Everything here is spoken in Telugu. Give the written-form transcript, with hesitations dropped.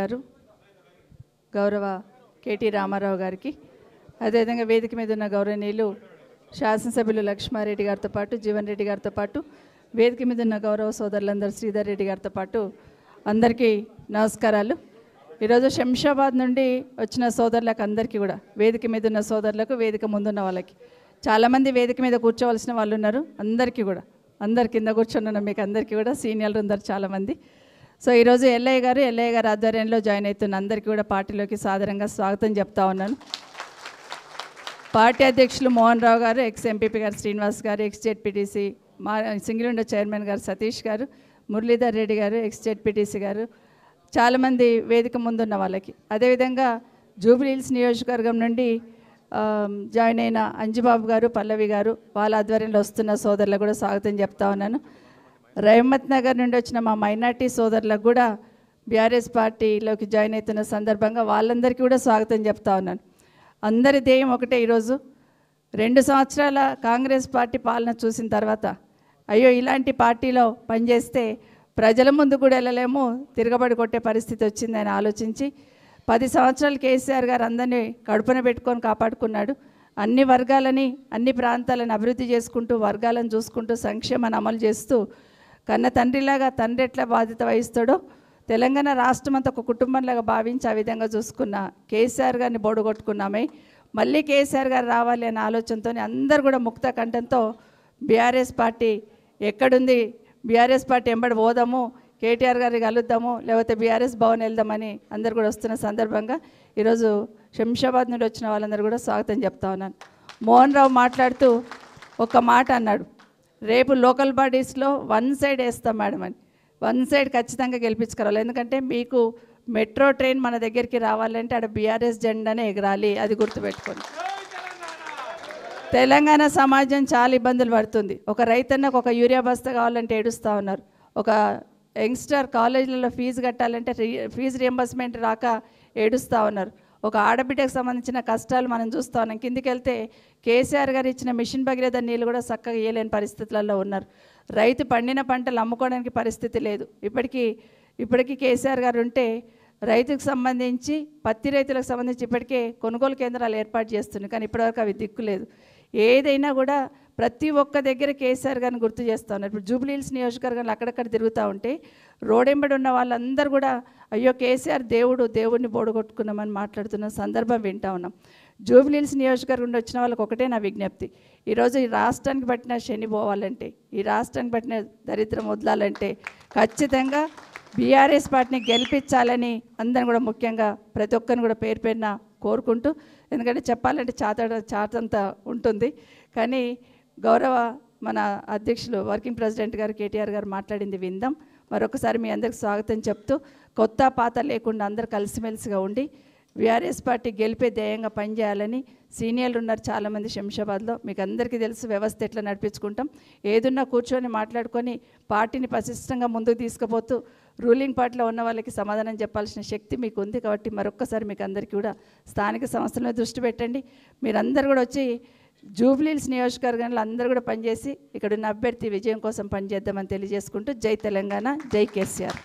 గారు, గౌరవ కేటీ రామారావు గారికి, అదేవిధంగా వేదిక మీద ఉన్న గౌరవనీయులు శాసనసభ్యులు లక్ష్మారెడ్డి గారితో పాటు, జీవన్ రెడ్డి గారితో పాటు, వేదిక మీద ఉన్న గౌరవ సోదరులందరూ శ్రీధర్ రెడ్డి గారితో పాటు అందరికీ నమస్కారాలు. ఈరోజు శంషాబాద్ నుండి వచ్చిన సోదరులకు అందరికీ కూడా, వేదిక మీద ఉన్న సోదరులకు, వేదిక ముందున్న వాళ్ళకి, చాలామంది వేదిక మీద కూర్చోవలసిన వాళ్ళు ఉన్నారు. అందరికీ కూడా, అందరి కింద కూర్చొని మీకు అందరికీ కూడా సీనియర్లు ఉన్నారు చాలామంది. సో ఈరోజు ఎల్లయ్య గారు ఆధ్వర్యంలో జాయిన్ అవుతున్న అందరికీ కూడా పార్టీలోకి సాదరంగా స్వాగతం చెప్తా ఉన్నాను. పార్టీ అధ్యక్షులు మోహన్ రావు గారు, ఎక్స్ ఎంపీపీ గారు శ్రీనివాస్ గారు, ex ZPTC single window chairman గారు సతీష్ గారు, మురళీధర్ రెడ్డి గారు, ఎక్స్ జెడ్పీటీసీ గారు, చాలామంది వేదిక ముందున్న వాళ్ళకి, అదేవిధంగా జూబ్లీహిల్స్ నియోజకవర్గం నుండి జాయిన్ అయిన అంజుబాబు గారు, పల్లవి గారు, వాళ్ళ ఆధ్వర్యంలో వస్తున్న సోదరులకు కూడా స్వాగతం చెప్తా ఉన్నాను. రహమత్ నగర్ నుండి వచ్చిన మా మైనార్టీ సోదరులకు కూడా బీఆర్ఎస్ పార్టీలోకి జాయిన్ అవుతున్న సందర్భంగా వాళ్ళందరికీ కూడా స్వాగతం చెప్తా ఉన్నాను. అందరి ధ్యేయం ఒకటే. ఈరోజు 2 సంవత్సరాల కాంగ్రెస్ పార్టీ పాలన చూసిన తర్వాత, అయ్యో ఇలాంటి పార్టీలో పనిచేస్తే ప్రజల ముందు కూడా వెళ్ళలేము, తిరగబడి కొట్టే పరిస్థితి వచ్చిందని ఆలోచించి 10 సంవత్సరాలు కేసీఆర్ గారు అందరినీ కడుపున పెట్టుకొని కాపాడుకున్నాడు. అన్ని వర్గాలని, అన్ని ప్రాంతాలను అభివృద్ధి చేసుకుంటూ, వర్గాలను చూసుకుంటూ, సంక్షేమాన్ని అమలు చేస్తూ, కన్న తండ్రిలాగా తండ్రి ఎట్లా బాధ్యత వహిస్తాడో తెలంగాణ రాష్ట్రం అంతా ఒక కుటుంబంలాగా భావించి ఆ విధంగా చూసుకున్న కేసీఆర్ గారిని బోడగొట్టుకున్నామే. మళ్ళీ కేసీఆర్ గారు రావాలి అనే ఆలోచనతో అందరూ కూడా ముక్త కంఠంతో బీఆర్ఎస్ పార్టీ ఎక్కడుంది, బీఆర్ఎస్ పార్టీ ఎంబడి పోదాము, కేటీఆర్ గారికి కలుద్దాము, లేకపోతే బీఆర్ఎస్ భవన్ వెళ్దామని అందరు కూడా వస్తున్న సందర్భంగా ఈరోజు శంషాబాద్ నుండి వచ్చిన వాళ్ళందరూ కూడా స్వాగతం చెప్తా ఉన్నాను. మోహన్ రావు మాట్లాడుతూ ఒక మాట అన్నాడు, రేపు లోకల్ బాడీస్లో 1 సైడ్ వేస్తాం మేడం అని. 1 సైడ్ ఖచ్చితంగా గెలిపించుకోవాలి. ఎందుకంటే మీకు మెట్రో ట్రైన్ మన దగ్గరికి రావాలంటే అక్కడ బీఆర్ఎస్ జెండానే ఎగరాలి, అది గుర్తుపెట్టుకోండి. తెలంగాణ సమాజం చాలా ఇబ్బందులు పడుతుంది. ఒక రైతన్నకు ఒక యూరియా బస్తా కావాలంటే ఏడుస్తూ ఉన్నారు. ఒక యంగ్స్టర్ కాలేజీలలో ఫీజు కట్టాలంటే ఫీజు రియంబర్స్మెంట్ రాక ఏడుస్తూ ఉన్నారు. ఒక ఆడబిడ్డకు సంబంధించిన కష్టాలు మనం చూస్తూ ఉన్నాం. కిందికి వెళ్తే కేసీఆర్ గారు ఇచ్చిన మిషన్ భగీరథ నీళ్ళు కూడా చక్కగా ఇయ్యలేని పరిస్థితులలో ఉన్నారు. రైతు పండిన పంటలు అమ్ముకోవడానికి పరిస్థితి లేదు. ఇప్పటికీ కేసీఆర్ గారు ఉంటే రైతుకు సంబంధించి, పత్తి రైతులకు సంబంధించి ఇప్పటికే కొనుగోలు కేంద్రాలు ఏర్పాటు చేస్తున్నాయి. కానీ ఇప్పటివరకు అవి దిక్కులేదు. ఏదైనా కూడా ప్రతి ఒక్క దగ్గర కేసీఆర్ గారిని గుర్తు చేస్తూ ఉన్నారు. ఇప్పుడు జూబ్లీహిల్స్ నియోజకవర్గంలో అక్కడక్కడ తిరుగుతూ ఉంటే రోడెంబడి ఉన్న వాళ్ళందరూ కూడా అయ్యో కేసీఆర్ దేవుడిని బోడగొట్టుకున్నామని మాట్లాడుతున్న సందర్భం వింటూ ఉన్నాం. జూబ్లీహిల్స్ నియోజకవర్గం నుండి వచ్చిన వాళ్ళకి ఒకటే నా విజ్ఞప్తి, ఈరోజు ఈ రాష్ట్రానికి పట్టిన శని పోవాలంటే, ఈ రాష్ట్రానికి పట్టిన దరిద్రం వదలాలంటే ఖచ్చితంగా బీఆర్ఎస్ పార్టీని గెలిపించాలని అందరిని కూడా, ముఖ్యంగా ప్రతి ఒక్కరిని కూడా పేరు పేరున కోరుకుంటూ, ఎందుకంటే చెప్పాలంటే చాతంతా ఉంటుంది. కానీ గౌరవ మన అధ్యక్షులు వర్కింగ్ ప్రెసిడెంట్ గారు కేటీఆర్ గారు మాట్లాడింది విందాం. మరొకసారి మీ అందరికి స్వాగతం చెప్తూ, కొత్త పాత లేకుండా అందరు కలిసిమెలిసిగా ఉండి బీఆర్ఎస్ పార్టీ గెలిపే ధ్యేయంగా పనిచేయాలని సీనియర్లు ఉన్నారు చాలామంది శంషాబాద్లో. మీకు అందరికీ తెలుసు వ్యవస్థ ఎట్లా నడిపించుకుంటాం. ఏదున్నా కూర్చొని మాట్లాడుకొని పార్టీని పటిష్టంగా ముందుకు తీసుకుపోతూ రూలింగ్ పార్టీలో ఉన్న వాళ్ళకి సమాధానం చెప్పాల్సిన శక్తి మీకు ఉంది. కాబట్టి మరొక్కసారి మీకు అందరికీ కూడా స్థానిక సంస్థల మీద దృష్టి పెట్టండి. మీరందరూ కూడా వచ్చి జూబ్లీహిల్స్ నియోజకవర్గంలో అందరూ కూడా పనిచేసి ఇక్కడున్న అభ్యర్థి విజయం కోసం పనిచేద్దామని తెలియజేసుకుంటూ, జై తెలంగాణ, జై కేసీఆర్.